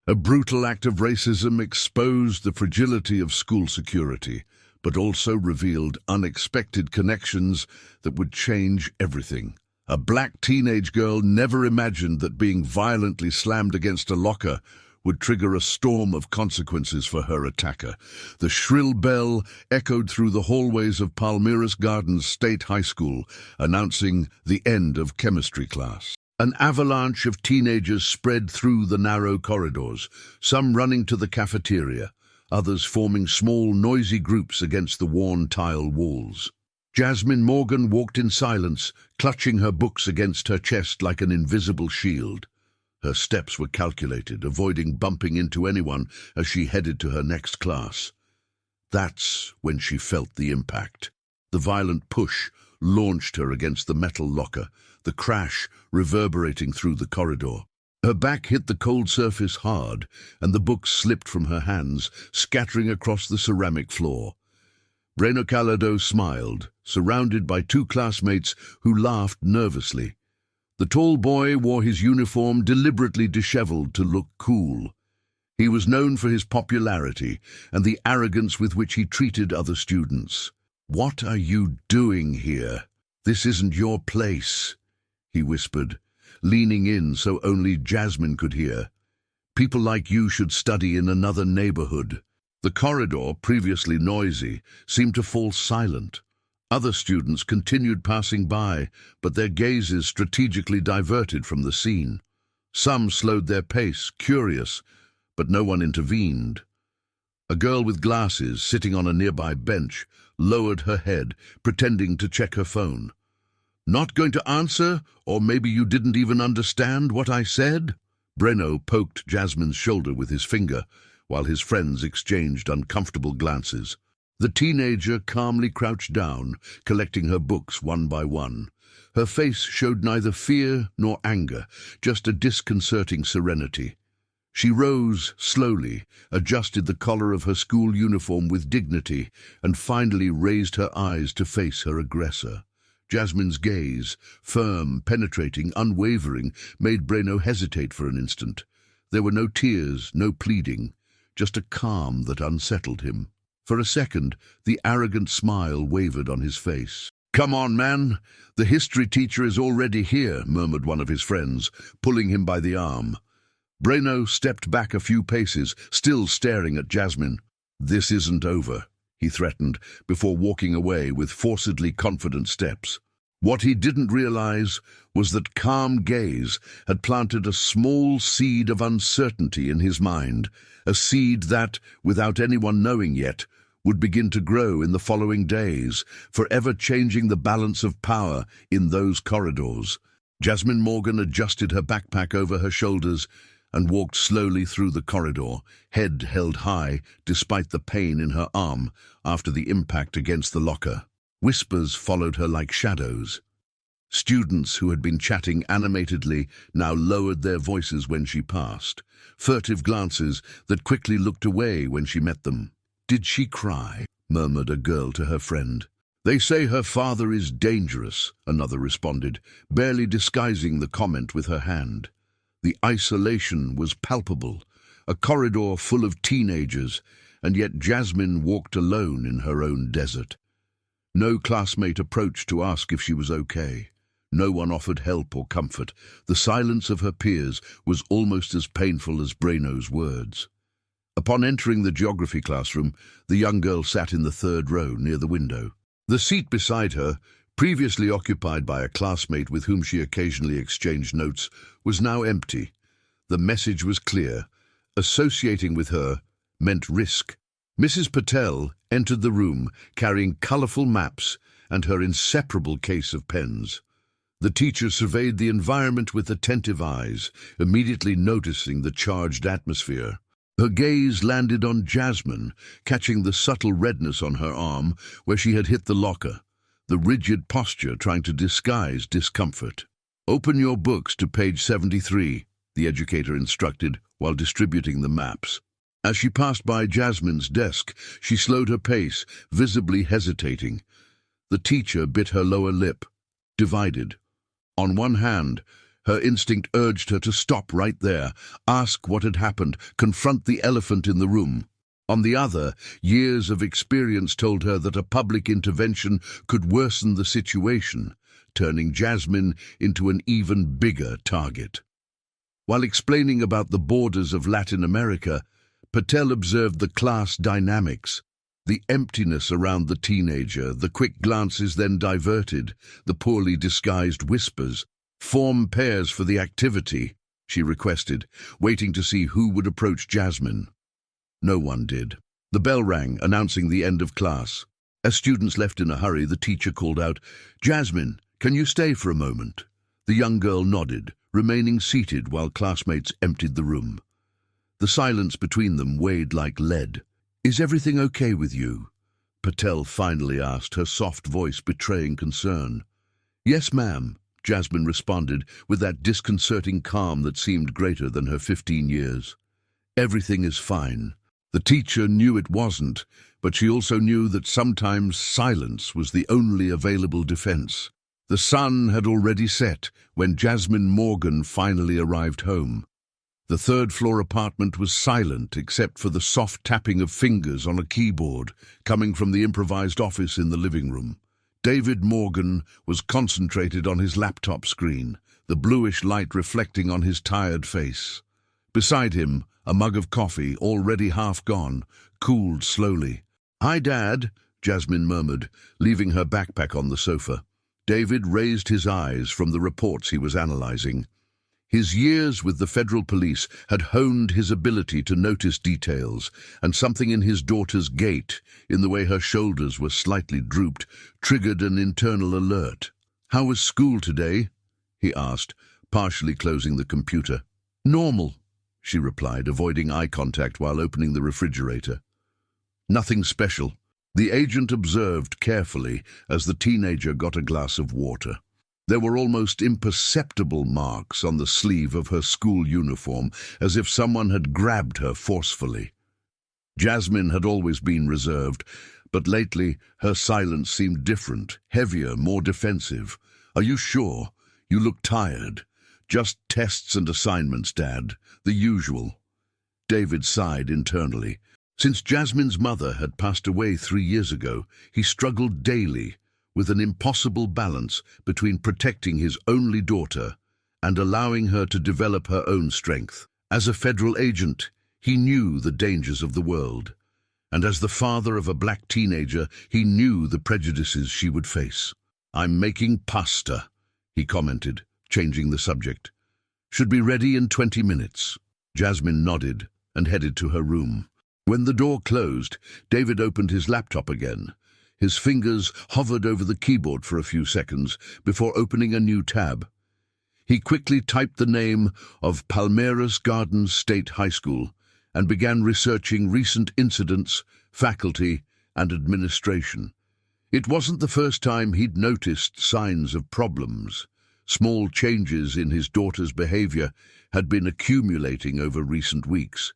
A brutal act of racism exposed the fragility of school security, but also revealed unexpected connections that would change everything. A black teenage girl never imagined that being violently slammed against a locker would trigger a storm of consequences for her attacker. The shrill bell echoed through the hallways of Palmyras Gardens State High School, announcing the end of chemistry class. An avalanche of teenagers spread through the narrow corridors, some running to the cafeteria, others forming small, noisy groups against the worn tile walls. Jasmine Morgan walked in silence, clutching her books against her chest like an invisible shield. Her steps were calculated, avoiding bumping into anyone as she headed to her next class. That's when she felt the impact. The violent push launched her against the metal locker, the crash reverberating through the corridor. Her back hit the cold surface hard, and the books slipped from her hands, scattering across the ceramic floor. Breno Calado smiled, surrounded by two classmates who laughed nervously. The tall boy wore his uniform deliberately disheveled to look cool. He was known for his popularity and the arrogance with which he treated other students. "What are you doing here? This isn't your place," he whispered, leaning in so only Jasmine could hear. "People like you should study in another neighborhood." The corridor, previously noisy, seemed to fall silent. Other students continued passing by, but their gazes strategically diverted from the scene. Some slowed their pace, curious, but no one intervened. A girl with glasses, sitting on a nearby bench, lowered her head, pretending to check her phone. "Not going to answer? Or maybe you didn't even understand what I said?" Breno poked Jasmine's shoulder with his finger, while his friends exchanged uncomfortable glances. The teenager calmly crouched down, collecting her books one by one. Her face showed neither fear nor anger, just a disconcerting serenity. She rose slowly, adjusted the collar of her school uniform with dignity, and finally raised her eyes to face her aggressor. Jasmine's gaze, firm, penetrating, unwavering, made Breno hesitate for an instant. There were no tears, no pleading, just a calm that unsettled him. For a second, the arrogant smile wavered on his face. "Come on, man. The history teacher is already here," murmured one of his friends, pulling him by the arm. Breno stepped back a few paces, still staring at Jasmine. "This isn't over," he threatened, before walking away with forcedly confident steps. What he didn't realize was that calm gaze had planted a small seed of uncertainty in his mind, a seed that, without anyone knowing yet, would begin to grow in the following days, forever changing the balance of power in those corridors. Jasmine Morgan adjusted her backpack over her shoulders and walked slowly through the corridor, head held high despite the pain in her arm after the impact against the locker. Whispers followed her like shadows. Students who had been chatting animatedly now lowered their voices when she passed, furtive glances that quickly looked away when she met them. "Did she cry?" murmured a girl to her friend. "They say her father is dangerous," another responded, barely disguising the comment with her hand. The isolation was palpable, a corridor full of teenagers, and yet Jasmine walked alone in her own desert. No classmate approached to ask if she was okay. No one offered help or comfort. The silence of her peers was almost as painful as Breno's words. Upon entering the geography classroom, the young girl sat in the third row near the window. The seat beside her, previously occupied by a classmate with whom she occasionally exchanged notes, was now empty. The message was clear. Associating with her meant risk. Mrs. Patel entered the room carrying colorful maps and her inseparable case of pens. The teacher surveyed the environment with attentive eyes, immediately noticing the charged atmosphere. Her gaze landed on Jasmine, catching the subtle redness on her arm where she had hit the locker, the rigid posture trying to disguise discomfort. "Open your books to page 73, the educator instructed while distributing the maps. As she passed by Jasmine's desk, she slowed her pace, visibly hesitating. The teacher bit her lower lip, divided. On one hand, Her instinct urged her to stop right there, ask what had happened, confront the elephant in the room. On the other, years of experience told her that a public intervention could worsen the situation, turning Jasmine into an even bigger target. While explaining about the borders of Latin America, Patel observed the class dynamics, the emptiness around the teenager, the quick glances then diverted, the poorly disguised whispers. "Form pairs for the activity," she requested, waiting to see who would approach Jasmine. No one did. The bell rang, announcing the end of class. As students left in a hurry, the teacher called out, "Jasmine, can you stay for a moment?" The young girl nodded, remaining seated while classmates emptied the room. The silence between them weighed like lead. "Is everything okay with you?" Patel finally asked, her soft voice betraying concern. "Yes, ma'am," Jasmine responded with that disconcerting calm that seemed greater than her 15 years. "Everything is fine." The teacher knew it wasn't, but she also knew that sometimes silence was the only available defense. The sun had already set when Jasmine Morgan finally arrived home. The third-floor apartment was silent except for the soft tapping of fingers on a keyboard coming from the improvised office in the living room. David Morgan was concentrated on his laptop screen, the bluish light reflecting on his tired face. Beside him, a mug of coffee, already half gone, cooled slowly. "Hi, Dad," Jasmine murmured, leaving her backpack on the sofa. David raised his eyes from the reports he was analyzing. His years with the federal police had honed his ability to notice details, and something in his daughter's gait, in the way her shoulders were slightly drooped, triggered an internal alert. "How was school today?" he asked, partially closing the computer. "Normal," she replied, avoiding eye contact while opening the refrigerator. "Nothing special." The agent observed carefully as the teenager got a glass of water. There were almost imperceptible marks on the sleeve of her school uniform, as if someone had grabbed her forcefully. Jasmine had always been reserved, but lately her silence seemed different, heavier, more defensive. "Are you sure? You look tired." "Just tests and assignments, Dad. The usual." David sighed internally. Since Jasmine's mother had passed away 3 years ago, he struggled daily with an impossible balance between protecting his only daughter and allowing her to develop her own strength. As a federal agent, he knew the dangers of the world, and as the father of a black teenager, he knew the prejudices she would face. "I'm making pasta," he commented, changing the subject. "Should be ready in 20 minutes. Jasmine nodded and headed to her room. When the door closed, David opened his laptop again. His fingers hovered over the keyboard for a few seconds before opening a new tab. He quickly typed the name of Palmeiras Gardens State High School and began researching recent incidents, faculty, and administration. It wasn't the first time he'd noticed signs of problems. Small changes in his daughter's behavior had been accumulating over recent weeks.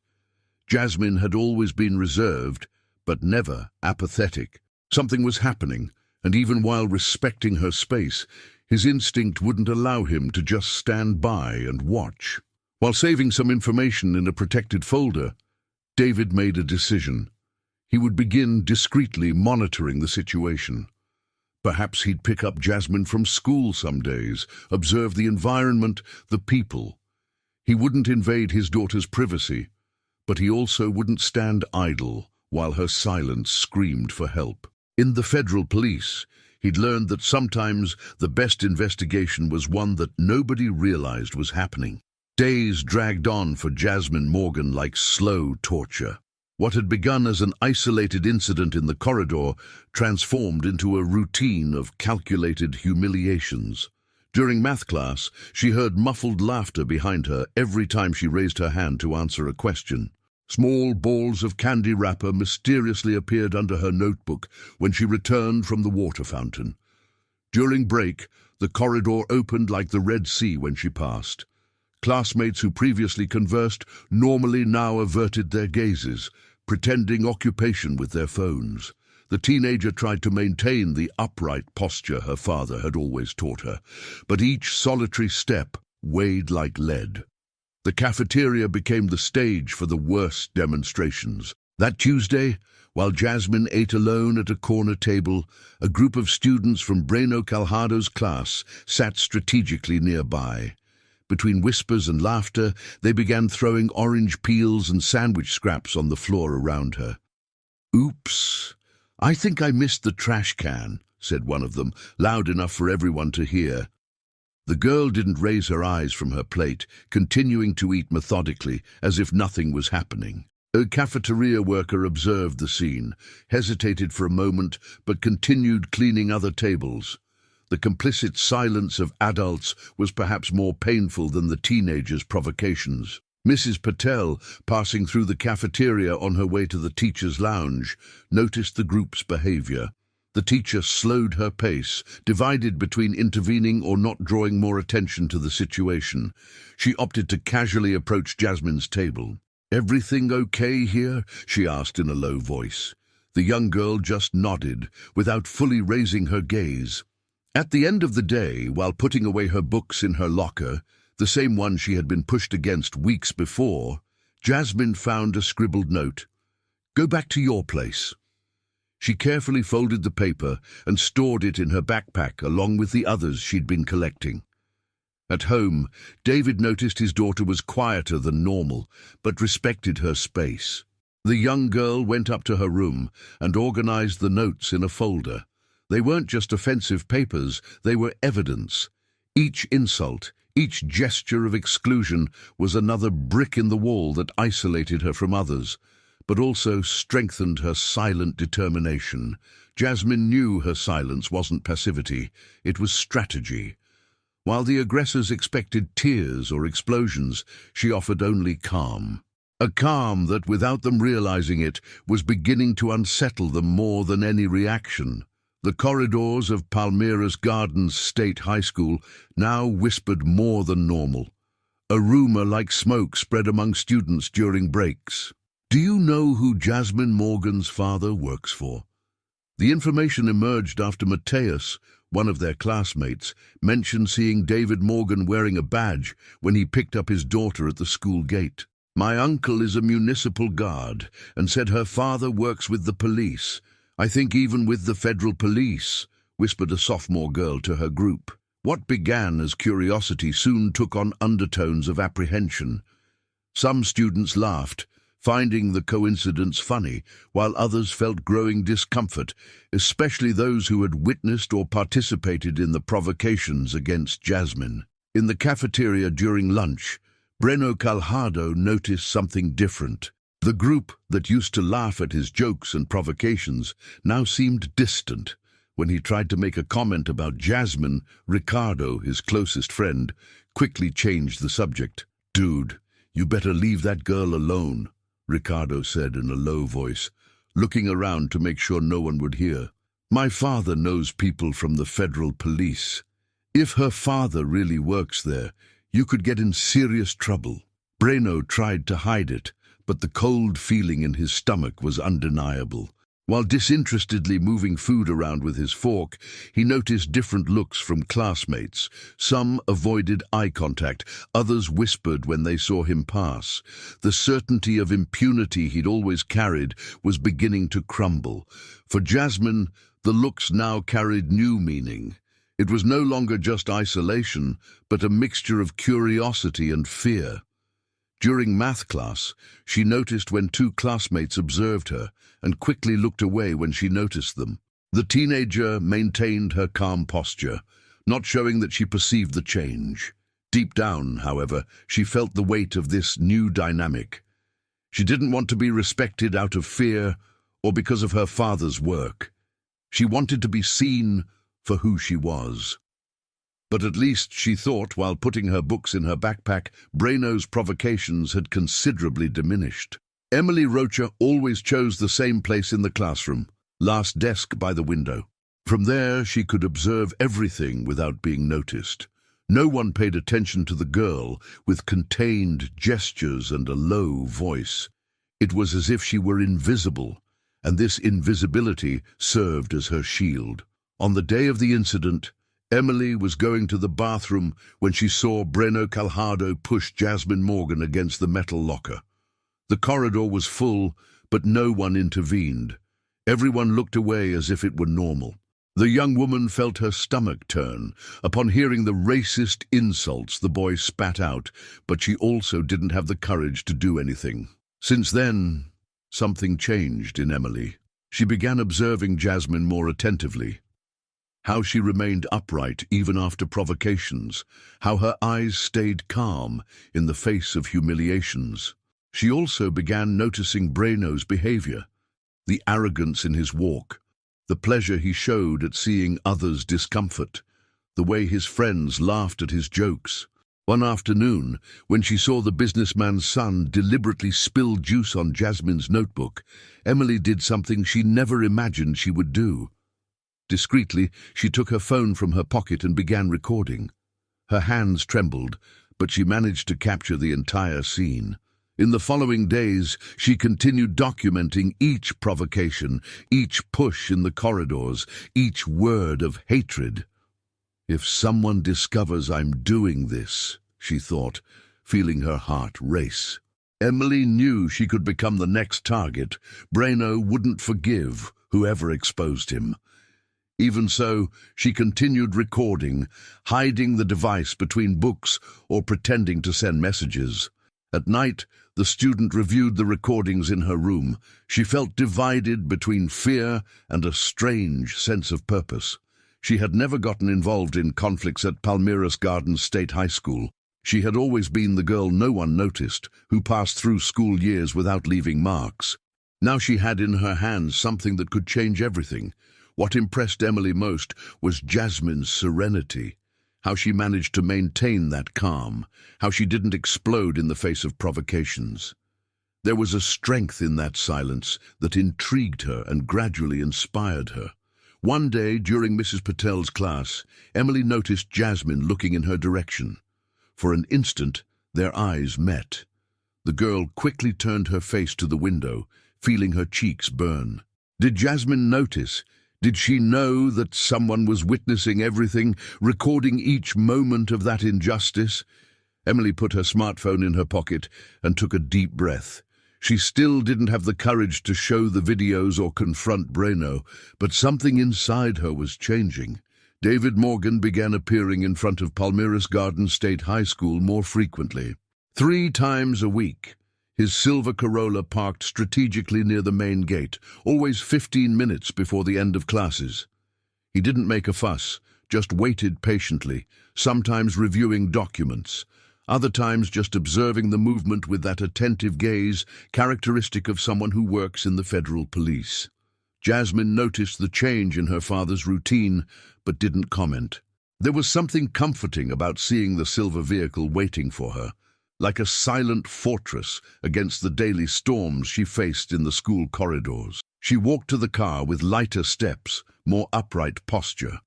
Jasmine had always been reserved, but never apathetic. Something was happening, and even while respecting her space, his instinct wouldn't allow him to just stand by and watch. While saving some information in a protected folder, David made a decision. He would begin discreetly monitoring the situation. Perhaps he'd pick up Jasmine from school some days, observe the environment, the people. He wouldn't invade his daughter's privacy, but he also wouldn't stand idle while her silence screamed for help. In the federal police, he'd learned that sometimes the best investigation was one that nobody realized was happening. Days dragged on for Jasmine Morgan like slow torture. What had begun as an isolated incident in the corridor transformed into a routine of calculated humiliations. During math class, she heard muffled laughter behind her every time she raised her hand to answer a question. Small balls of candy wrapper mysteriously appeared under her notebook when she returned from the water fountain. During break, the corridor opened like the Red Sea when she passed. Classmates who previously conversed normally now averted their gazes, pretending occupation with their phones. The teenager tried to maintain the upright posture her father had always taught her, but each solitary step weighed like lead. The cafeteria became the stage for the worst demonstrations. That Tuesday, while Jasmine ate alone at a corner table, a group of students from Breno Calhado's class sat strategically nearby. Between whispers and laughter, they began throwing orange peels and sandwich scraps on the floor around her. "Oops, I think I missed the trash can," said one of them, loud enough for everyone to hear. The girl didn't raise her eyes from her plate, continuing to eat methodically, as if nothing was happening. A cafeteria worker observed the scene, hesitated for a moment, but continued cleaning other tables. The complicit silence of adults was perhaps more painful than the teenagers' provocations. Mrs. Patel, passing through the cafeteria on her way to the teacher's lounge, noticed the group's behavior. The teacher slowed her pace, divided between intervening or not drawing more attention to the situation. She opted to casually approach Jasmine's table. "Everything okay here?" she asked in a low voice. The young girl just nodded, without fully raising her gaze. At the end of the day, while putting away her books in her locker, the same one she had been pushed against weeks before, Jasmine found a scribbled note. "Go back to your place." She carefully folded the paper and stored it in her backpack along with the others she'd been collecting. At home, David noticed his daughter was quieter than normal, but respected her space. The young girl went up to her room and organized the notes in a folder. They weren't just offensive papers, they were evidence. Each insult, each gesture of exclusion was another brick in the wall that isolated her from others, but also strengthened her silent determination. Jasmine knew her silence wasn't passivity, it was strategy. While the aggressors expected tears or explosions, she offered only calm. A calm that, without them realizing it, was beginning to unsettle them more than any reaction. The corridors of Palmyra's Gardens State High School now whispered more than normal. A rumor like smoke spread among students during breaks. "Do you know who Jasmine Morgan's father works for?" The information emerged after Mateus, one of their classmates, mentioned seeing David Morgan wearing a badge when he picked up his daughter at the school gate. "My uncle is a municipal guard and said her father works with the police. I think even with the federal police," whispered a sophomore girl to her group. What began as curiosity soon took on undertones of apprehension. Some students laughed, finding the coincidence funny, while others felt growing discomfort, especially those who had witnessed or participated in the provocations against Jasmine. In the cafeteria during lunch, Breno Calhado noticed something different. The group that used to laugh at his jokes and provocations now seemed distant. When he tried to make a comment about Jasmine, Ricardo, his closest friend, quickly changed the subject. "Dude, you better leave that girl alone," Ricardo said in a low voice, looking around to make sure no one would hear. "My father knows people from the federal police. If her father really works there, you could get in serious trouble." Breno tried to hide it, but the cold feeling in his stomach was undeniable. While disinterestedly moving food around with his fork, he noticed different looks from classmates. Some avoided eye contact, others whispered when they saw him pass. The certainty of impunity he'd always carried was beginning to crumble. For Jasmine, the looks now carried new meaning. It was no longer just isolation, but a mixture of curiosity and fear. During math class, she noticed when two classmates observed her and quickly looked away when she noticed them. The teenager maintained her calm posture, not showing that she perceived the change. Deep down, however, she felt the weight of this new dynamic. She didn't want to be respected out of fear or because of her father's work. She wanted to be seen for who she was. But at least, she thought, while putting her books in her backpack, Breno's provocations had considerably diminished. Emily Rocha always chose the same place in the classroom, last desk by the window. From there, she could observe everything without being noticed. No one paid attention to the girl, with contained gestures and a low voice. It was as if she were invisible, and this invisibility served as her shield. On the day of the incident, Emily was going to the bathroom when she saw Breno Calhado push Jasmine Morgan against the metal locker. The corridor was full, but no one intervened. Everyone looked away as if it were normal. The young woman felt her stomach turn upon hearing the racist insults the boy spat out, but she also didn't have the courage to do anything. Since then, something changed in Emily. She began observing Jasmine more attentively. How she remained upright even after provocations, how her eyes stayed calm in the face of humiliations. She also began noticing Breno's behavior, the arrogance in his walk, the pleasure he showed at seeing others' discomfort, the way his friends laughed at his jokes. One afternoon, when she saw the businessman's son deliberately spill juice on Jasmine's notebook, Emily did something she never imagined she would do. Discreetly, she took her phone from her pocket and began recording. Her hands trembled, but she managed to capture the entire scene. In the following days, she continued documenting each provocation, each push in the corridors, each word of hatred. If someone discovers I'm doing this, she thought, feeling her heart race. Emily knew she could become the next target. Breno wouldn't forgive whoever exposed him. Even so, she continued recording, hiding the device between books or pretending to send messages. At night, the student reviewed the recordings in her room. She felt divided between fear and a strange sense of purpose. She had never gotten involved in conflicts at Palmeiras Gardens State High School. She had always been the girl no one noticed, who passed through school years without leaving marks. Now she had in her hands something that could change everything. What impressed Emily most was Jasmine's serenity. How she managed to maintain that calm, how she didn't explode in the face of provocations. There was a strength in that silence that intrigued her and gradually inspired her. One day, during Mrs. Patel's class, Emily noticed Jasmine looking in her direction. For an instant, their eyes met. The girl quickly turned her face to the window, feeling her cheeks burn. Did Jasmine notice? Did she know that someone was witnessing everything, recording each moment of that injustice? Emily put her smartphone in her pocket and took a deep breath. She still didn't have the courage to show the videos or confront Breno, but something inside her was changing. David Morgan began appearing in front of Palmeiras Gardens State High School more frequently. 3 times a week. His silver Corolla parked strategically near the main gate, always 15 minutes before the end of classes. He didn't make a fuss, just waited patiently, sometimes reviewing documents, other times just observing the movement with that attentive gaze characteristic of someone who works in the federal police. Jasmine noticed the change in her father's routine, but didn't comment. There was something comforting about seeing the silver vehicle waiting for her, like a silent fortress against the daily storms she faced in the school corridors. She walked to the car with lighter steps, more upright posture.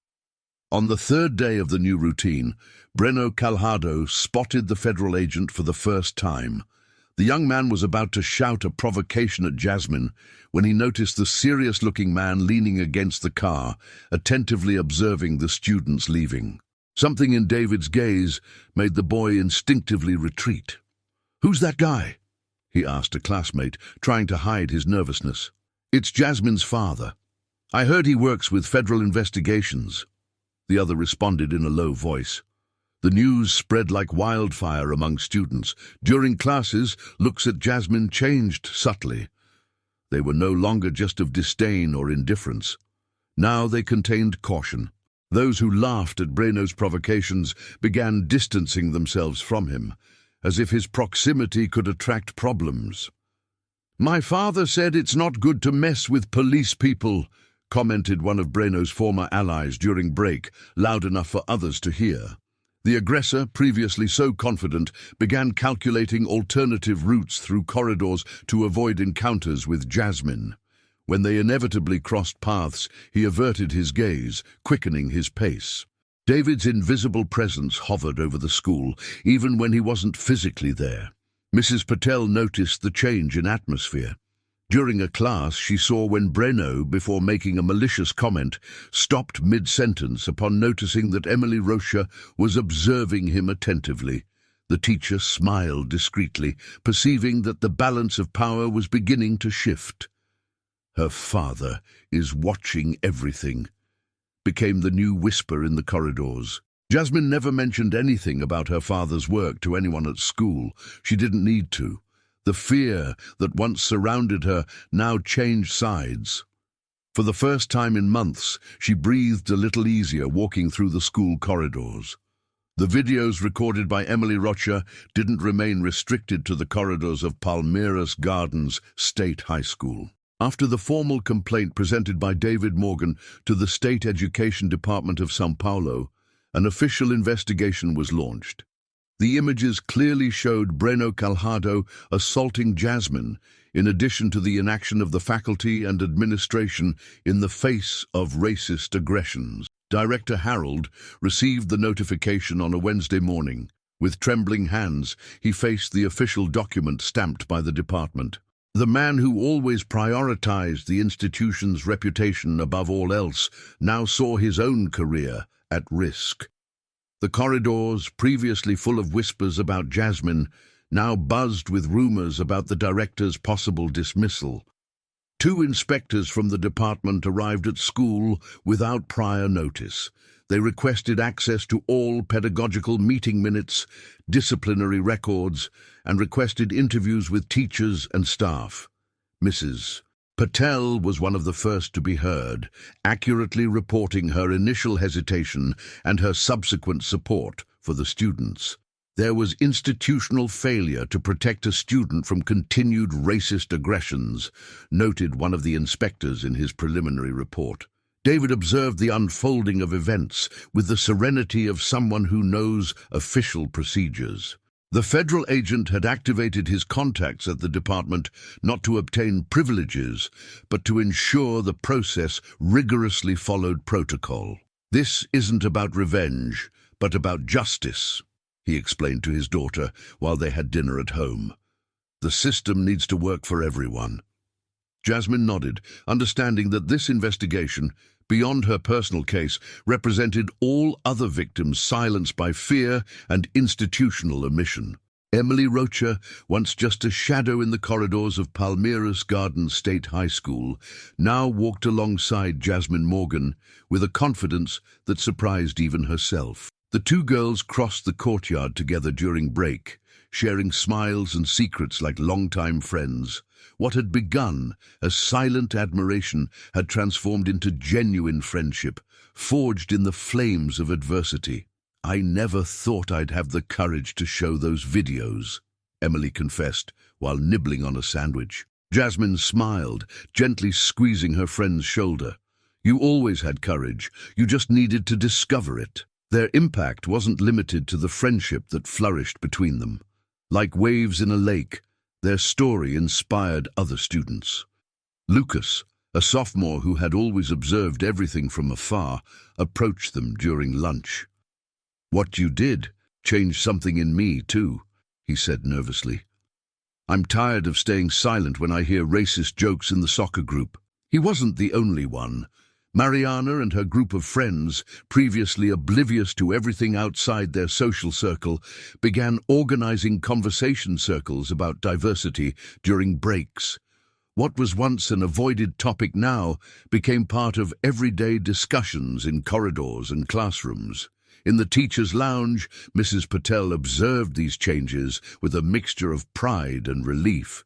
On the 3rd day of the new routine, Breno Calhado spotted the federal agent for the first time. The young man was about to shout a provocation at Jasmine when he noticed the serious-looking man leaning against the car, attentively observing the students leaving. Something in David's gaze made the boy instinctively retreat. "Who's that guy?" he asked a classmate, trying to hide his nervousness. "It's Jasmine's father. I heard he works with federal investigations," the other responded in a low voice. The news spread like wildfire among students. During classes, looks at Jasmine changed subtly. They were no longer just of disdain or indifference. Now they contained caution. Those who laughed at Breno's provocations began distancing themselves from him, as if his proximity could attract problems. "My father said it's not good to mess with police people," commented one of Breno's former allies during break, loud enough for others to hear. The aggressor, previously so confident, began calculating alternative routes through corridors to avoid encounters with Jasmine. When they inevitably crossed paths, he averted his gaze, quickening his pace. David's invisible presence hovered over the school, even when he wasn't physically there. Mrs. Patel noticed the change in atmosphere. During a class, she saw when Breno, before making a malicious comment, stopped mid-sentence upon noticing that Emily Rocha was observing him attentively. The teacher smiled discreetly, perceiving that the balance of power was beginning to shift. "Her father is watching everything," became the new whisper in the corridors. Jasmine never mentioned anything about her father's work to anyone at school. She didn't need to. The fear that once surrounded her now changed sides. For the first time in months, she breathed a little easier walking through the school corridors. The videos recorded by Emily Rocha didn't remain restricted to the corridors of Palmeiras Gardens State High School. After the formal complaint presented by David Morgan to the State Education Department of São Paulo, an official investigation was launched. The images clearly showed Breno Calhado assaulting Jasmine, in addition to the inaction of the faculty and administration in the face of racist aggressions. Director Harold received the notification on a Wednesday morning. With trembling hands, he faced the official document stamped by the department. The man who always prioritized the institution's reputation above all else now saw his own career at risk. The corridors, previously full of whispers about Jasmine, now buzzed with rumors about the director's possible dismissal. 2 inspectors from the department arrived at school without prior notice. They requested access to all pedagogical meeting minutes, disciplinary records, and requested interviews with teachers and staff. Mrs. Patel was one of the first to be heard, accurately reporting her initial hesitation and her subsequent support for the students. There was institutional failure to protect a student from continued racist aggressions, noted one of the inspectors in his preliminary report. David observed the unfolding of events with the serenity of someone who knows official procedures. The federal agent had activated his contacts at the department not to obtain privileges, but to ensure the process rigorously followed protocol. "This isn't about revenge, but about justice," he explained to his daughter while they had dinner at home. "The system needs to work for everyone." Jasmine nodded, understanding that this investigation, beyond her personal case, represented all other victims silenced by fear and institutional omission. Emily Rocha, once just a shadow in the corridors of Palmeiras Gardens State High School, now walked alongside Jasmine Morgan with a confidence that surprised even herself. The 2 girls crossed the courtyard together during break, sharing smiles and secrets like longtime friends. What had begun as silent admiration had transformed into genuine friendship, forged in the flames of adversity. "I never thought I'd have the courage to show those videos," Emily confessed, while nibbling on a sandwich. Jasmine smiled, gently squeezing her friend's shoulder. "You always had courage. You just needed to discover it." Their impact wasn't limited to the friendship that flourished between them. Like waves in a lake, their story inspired other students. Lucas, a sophomore who had always observed everything from afar, approached them during lunch. "What you did changed something in me, too," he said nervously. "I'm tired of staying silent when I hear racist jokes in the soccer group." He wasn't the only one. Mariana and her group of friends, previously oblivious to everything outside their social circle, began organizing conversation circles about diversity during breaks. What was once an avoided topic now became part of everyday discussions in corridors and classrooms. In the teacher's lounge, Mrs. Patel observed these changes with a mixture of pride and relief.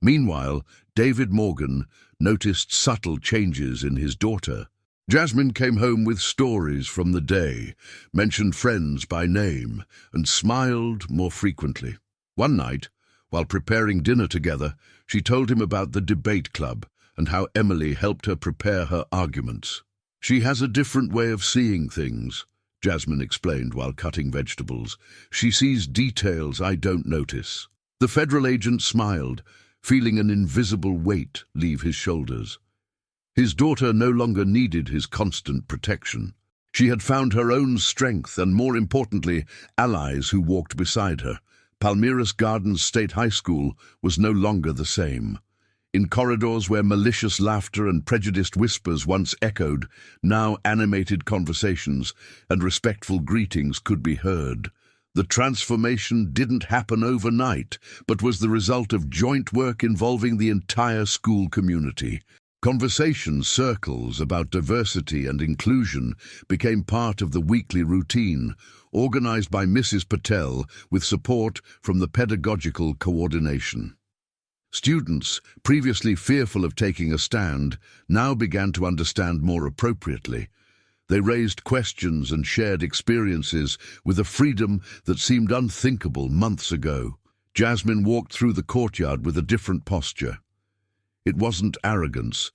Meanwhile, David Morgan noticed subtle changes in his daughter. Jasmine came home with stories from the day, mentioned friends by name, and smiled more frequently. One night, while preparing dinner together, she told him about the debate club and how Emily helped her prepare her arguments. "She has a different way of seeing things," Jasmine explained while cutting vegetables. "She sees details I don't notice." The federal agent smiled, feeling an invisible weight leave his shoulders. His daughter no longer needed his constant protection. She had found her own strength and, more importantly, allies who walked beside her. Palmeiras Gardens State High School was no longer the same. In corridors where malicious laughter and prejudiced whispers once echoed, now animated conversations and respectful greetings could be heard. The transformation didn't happen overnight, but was the result of joint work involving the entire school community. Conversation circles about diversity and inclusion became part of the weekly routine, organized by Mrs. Patel with support from the pedagogical coordination. Students, previously fearful of taking a stand, now began to understand more appropriately. They raised questions and shared experiences with a freedom that seemed unthinkable months ago. Jasmine walked through the courtyard with a different posture. It wasn't arrogance,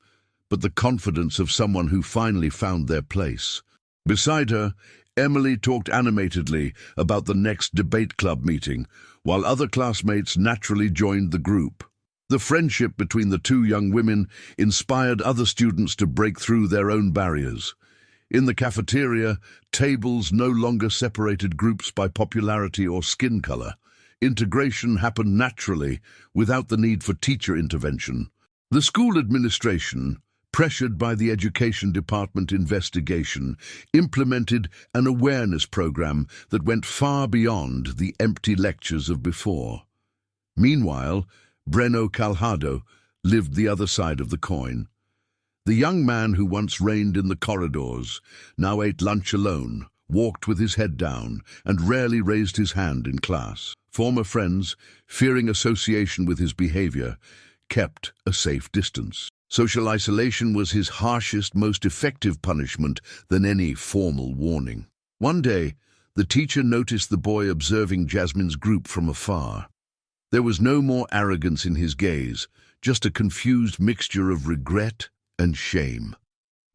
but the confidence of someone who finally found their place. Beside her, Emily talked animatedly about the next debate club meeting, while other classmates naturally joined the group. The friendship between the two young women inspired other students to break through their own barriers. In the cafeteria, tables no longer separated groups by popularity or skin color. Integration happened naturally, without the need for teacher intervention. The school administration, pressured by the Education Department investigation, implemented an awareness program that went far beyond the empty lectures of before. Meanwhile, Breno Calhado lived the other side of the coin. The young man who once reigned in the corridors now ate lunch alone, walked with his head down, and rarely raised his hand in class. Former friends, fearing association with his behavior, kept a safe distance. Social isolation was his harshest, most effective punishment than any formal warning. One day, the teacher noticed the boy observing Jasmine's group from afar. There was no more arrogance in his gaze, just a confused mixture of regret and shame.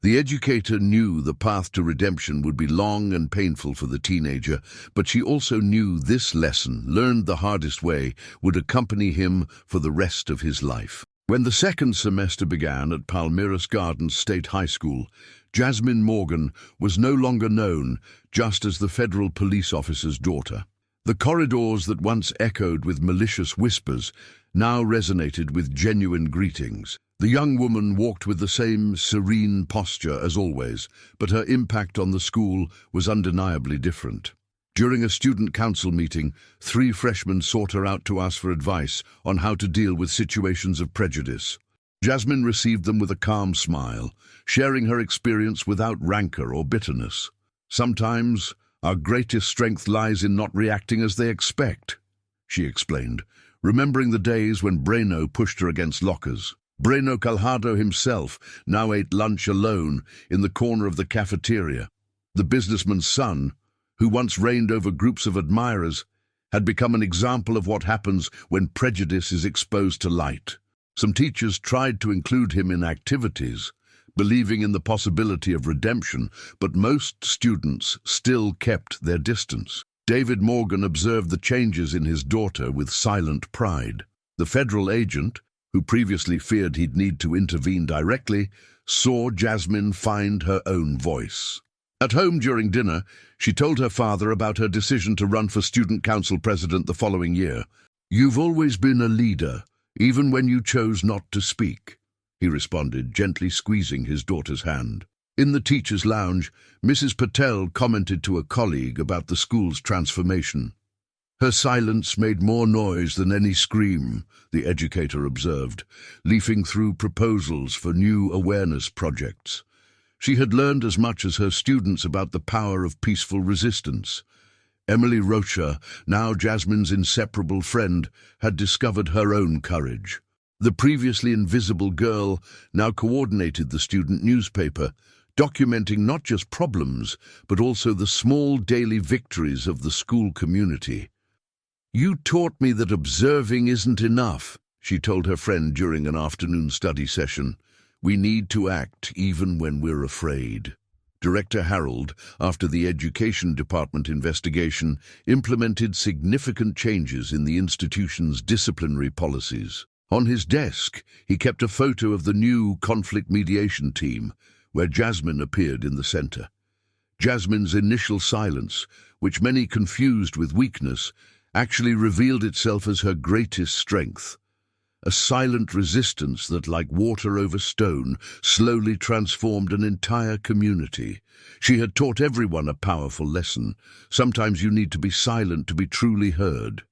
The educator knew the path to redemption would be long and painful for the teenager, but she also knew this lesson, learned the hardest way, would accompany him for the rest of his life. When the second semester began at Palmeiras Gardens State High School, Jasmine Morgan was no longer known just as the federal police officer's daughter. The corridors that once echoed with malicious whispers now resonated with genuine greetings. The young woman walked with the same serene posture as always, but her impact on the school was undeniably different. During a student council meeting, 3 freshmen sought her out to ask for advice on how to deal with situations of prejudice. Jasmine received them with a calm smile, sharing her experience without rancor or bitterness. Sometimes, our greatest strength lies in not reacting as they expect, she explained, remembering the days when Breno pushed her against lockers. Breno Calhado himself now ate lunch alone in the corner of the cafeteria. The businessman's son, who once reigned over groups of admirers, had become an example of what happens when prejudice is exposed to light. Some teachers tried to include him in activities, believing in the possibility of redemption, but most students still kept their distance. David Morgan observed the changes in his daughter with silent pride. The federal agent, who previously feared he'd need to intervene directly, saw Jasmine find her own voice. At home during dinner, she told her father about her decision to run for student council president the following year. "You've always been a leader, even when you chose not to speak," he responded, gently squeezing his daughter's hand. In the teacher's lounge, Mrs. Patel commented to a colleague about the school's transformation. "Her silence made more noise than any scream," the educator observed, leafing through proposals for new awareness projects. She had learned as much as her students about the power of peaceful resistance. Emily Rocha, now Jasmine's inseparable friend, had discovered her own courage. The previously invisible girl now coordinated the student newspaper, documenting not just problems, but also the small daily victories of the school community. "You taught me that observing isn't enough," she told her friend during an afternoon study session. "We need to act even when we're afraid." Director Harold, after the Education Department investigation, implemented significant changes in the institution's disciplinary policies. On his desk, he kept a photo of the new conflict mediation team, where Jasmine appeared in the center. Jasmine's initial silence, which many confused with weakness, actually revealed itself as her greatest strength. a silent resistance that, like water over stone, slowly transformed an entire community. She had taught everyone a powerful lesson. Sometimes you need to be silent to be truly heard.